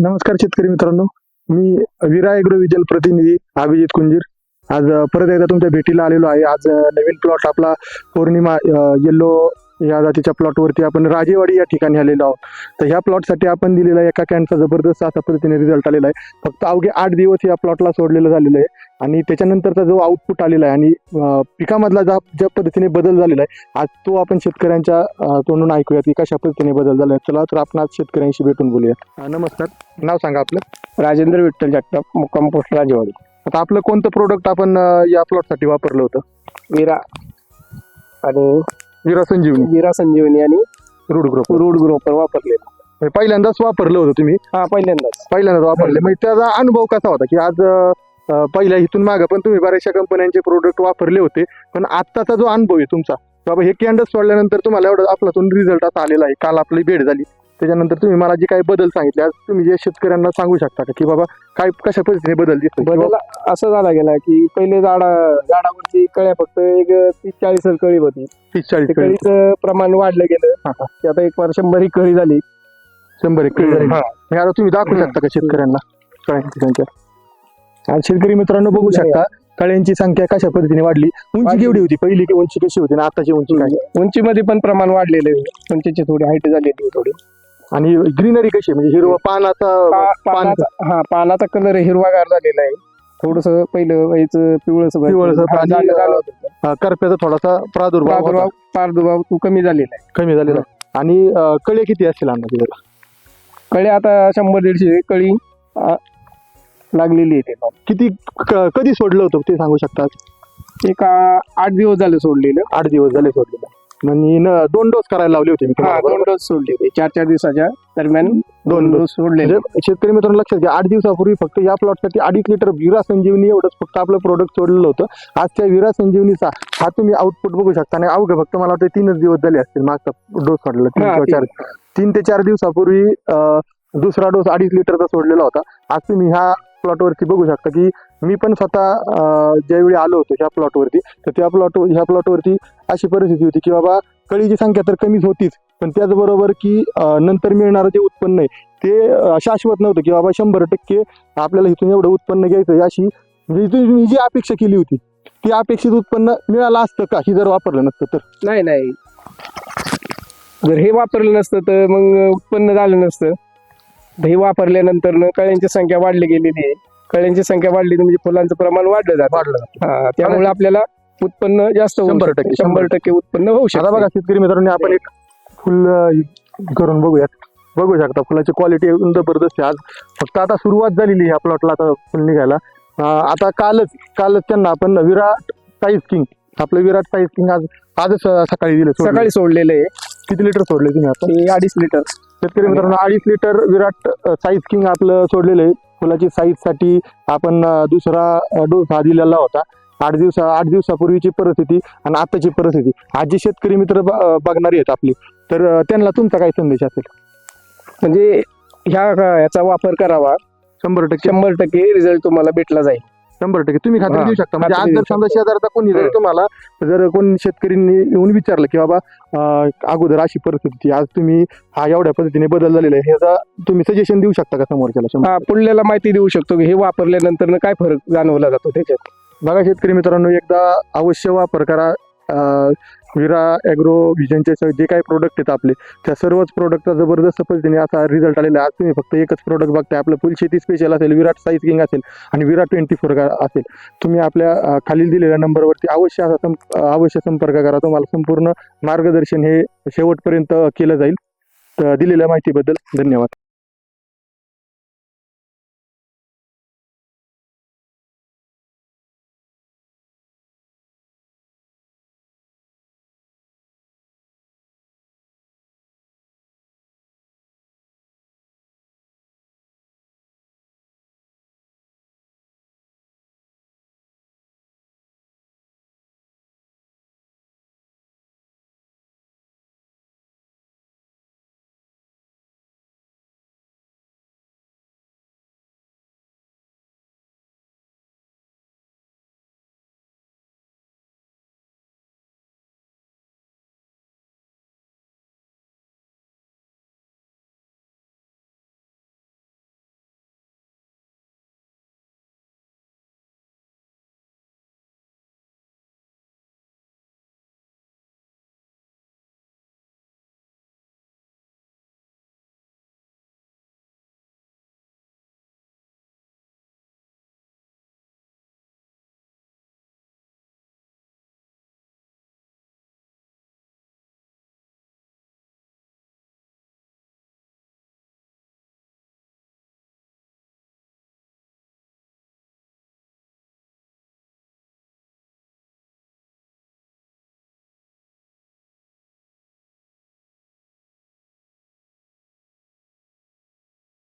नमस्कार शेतकरी मित्रांनो, मी विरा ॲग्रो विजन प्रतिनिधी अभिजित कुंजीर आज परत एकदा तुमच्या भेटीला आलेलो आहे। आज नवीन प्लॉट आपला पौर्णिमा येल्लो या जातीच्या प्लॉटवरती आपण राजेवाडी या ठिकाणी आलेलो आहोत। तर ह्या प्लॉटसाठी आपण दिलेला एका कॅनचा जबरदस्त असा पद्धतीने रिझल्ट आलेला आहे। फक्त अवघे 8 दिवस या प्लॉटला सोडलेलं झालेलं आहे आणि त्याच्यानंतरचा जो आउटपुट आलेला आहे आणि पिकामधला ज्या पद्धतीने बदल झालेला आहे आज तो आपण शेतकऱ्यांच्या तोंडून ऐकूयात की कशा पद्धतीने बदल झाला आहे। चला तर आपण आज शेतकऱ्यांशी भेटून बोलूया। नमस्कार, नाव सांगा आपलं? राजेंद्र विठ्ठल जगताप, मुक्काम पोस्ट राजेवाडी। आता आपलं कोणतं प्रोडक्ट आपण या प्लॉटसाठी वापरलं होतं? विरा आणि विरा संजीवनी आणि रूट ग्रोपर वापरले। पहिल्यांदाच वापरलं होतं तुम्ही? हा, पहिल्यांदाच वापरले। म्हणजे त्याचा अनुभव कसा होता की आज पहिल्या इथून मागे पण तुम्ही बऱ्याचशा कंपन्यांचे प्रोडक्ट वापरले होते, पण आत्ताचा जो अनुभव आहे तुमचा, बाबा हे कॅन्डस सोडल्यानंतर तुम्हाला एवढा आपल्यातून रिझल्ट असा आलेला आहे, काल आपली भेट झाली त्याच्यानंतर तुम्ही मला जे काही बदल सांगितले आज तुम्ही जे शेतकऱ्यांना सांगू शकता का की बाबा काय कशा पद्धतीने बदल दिसतो? बदल असं झाला गेला की पहिले झाडावरती कळ्या फक्त एक 30-40 कळी होती, 30-40 कळीचं प्रमाण वाढलं गेलं। ते आता एक 100 कळी झाली, 100 कळी झाली। हे आता तुम्ही दाखवू शकता का शेतकऱ्यांना कळ्यांची संख्या? आज शेतकरी मित्रांनो बघू शकता कळ्यांची संख्या कशा पद्धतीने वाढली। उंची केवढी होती पहिली, की उंची कशी होती आणि आताची उंची काय? उंचीमध्ये पण प्रमाण वाढलेलं आहे, उंचीची थोडी हाईट झालेली आहे थोडी। आणि ग्रीनरी कशी म्हणजे हिरवा पानाचा कलर हिरवागार झालेला आहे। थोडस पहिलं व्हायचं पिवळसं करप्याचा थोडासा प्रादुर्भाव कमी झालेला आहे। आणि कळे किती असतील अंदाजे त्याला? कळी आता 100-150 कळी लागलेली आहे। किती कधी सोडलं होतं ते सांगू शकता? एक 8 दिवस झाले सोडलेलं। 8 दिवस झाले सोडलेलं म्हणजे 2 डोस करायला लावले होते मी? 2 डोस सोडले होते, 4-4 दिवसाच्या दरम्यान 2 डोस सोडले। शेतकरी मित्रांनो लक्षात घ्या, 8 दिवसापूर्वी फक्त या प्लॉटसाठी 2.5 लिटर विरा संजीवनी एवढंच फक्त आपलं प्रोडक्ट सोडलेलं होतं। आज त्या विरा संजीवनीचा हा तुम्ही आउटपुट बघू शकता आणि अवघं फक्त मला वाटतं 3 दिवस झाले असतील मागचा डोस सोडलेला। 3 ते 4 दिवसापूर्वी दुसरा डोस 2.5 लिटरचा सोडलेला होता। आज तुम्ही ह्या प्लॉटवरती बघू शकता की मी पण स्वतः ज्यावेळी आलो होतो ह्या प्लॉटवरती तर ह्या प्लॉटवरती अशी परिस्थिती होती की बाबा कळीची संख्या तर कमीच होतीच, पण त्याचबरोबर की नंतर मिळणारं जे उत्पन्न आहे ते शाश्वत नव्हतं की बाबा 100% आपल्याला इथून एवढं उत्पन्न घ्यायचं अशी म्हणजे तुम्ही जी अपेक्षा केली होती ती अपेक्षित उत्पन्न मिळालं असतं का ही जर वापरलं नसतं तर? नाही, जर हे वापरलं नसतं तर मग उत्पन्न झालं नसतं। हे वापरल्यानंतर कळ्यांची संख्या वाढली गेलेली आहे। कळ्यांची संख्या वाढली म्हणजे फुलांचं प्रमाण वाढलं जातं, त्यामुळे आपल्याला उत्पन्न जास्त 100% उत्पन्न होऊ शकतं। बघा शेतकरी मित्रांनो, आपण एक फुल करून बघू शकता फुलाची क्वालिटी एकदम जबरदस्त आहे। आज फक्त आता सुरुवात झालेली ह्या प्लॉटला आता फुल निघायला। आता कालच त्यांना आपण विराट साईज किंग आजच सकाळी सोडलेलं आहे। किती लिटर सोडले तुम्ही आता? 2.5 लिटर। शेतकरी मित्रांनो 2.5 लिटर विराट साईज किंग आपलं सोडलेलं आहे। फुलाची साईज साठी आपण दुसरा डोस हा दिलेला होता। 8 दिवसापूर्वीची परिस्थिती आणि आताची परिस्थिती, आज जे शेतकरी मित्र बघणारे आहेत आपली, तर त्यांना तुमचा काय संदेश असेल? म्हणजे ह्याचा वापर करावा, 100% रिझल्ट तुम्हाला भेटला जाईल। 100% तुम्ही खात्री देऊ शकता? म्हणजे आज जर समजा शेजारचा कोणी जर तुम्हाला कोणी शेतकऱ्यांनी येऊन विचारलं की बाबा अगोदर अशी परिस्थिती आज तुम्ही हा एवढ्या पद्धतीने बदल झालेला आहे, ह्याचा तुम्ही सजेशन देऊ शकता का समोरच्याला? पुढल्याला माहिती देऊ शकतो की हे वापरल्यानंतर काय फरक जाणवला जातो त्याच्यात। बघा शेतकरी मित्रांनो, एकदा अवश्य वापर करा विरा ॲग्रो विजनचे जे काही प्रोडक्ट आहेत आपले, त्या सर्वच प्रोडक्टचा जबरदस्त पद्धतीने असा रिझल्ट आलेला आहे। आज तुम्ही फक्त एकच प्रोडक्ट बघताय, आपलं फुल शेती स्पेशल असेल, विराट साईज किंग असेल आणि विराट 24 असेल। तुम्ही आपल्या खालील दिलेल्या नंबरवरती अवश्य संपर्क करा, तुम्हाला संपूर्ण मार्गदर्शन हे शेवटपर्यंत केलं जाईल। दिलेल्या माहितीबद्दल धन्यवाद।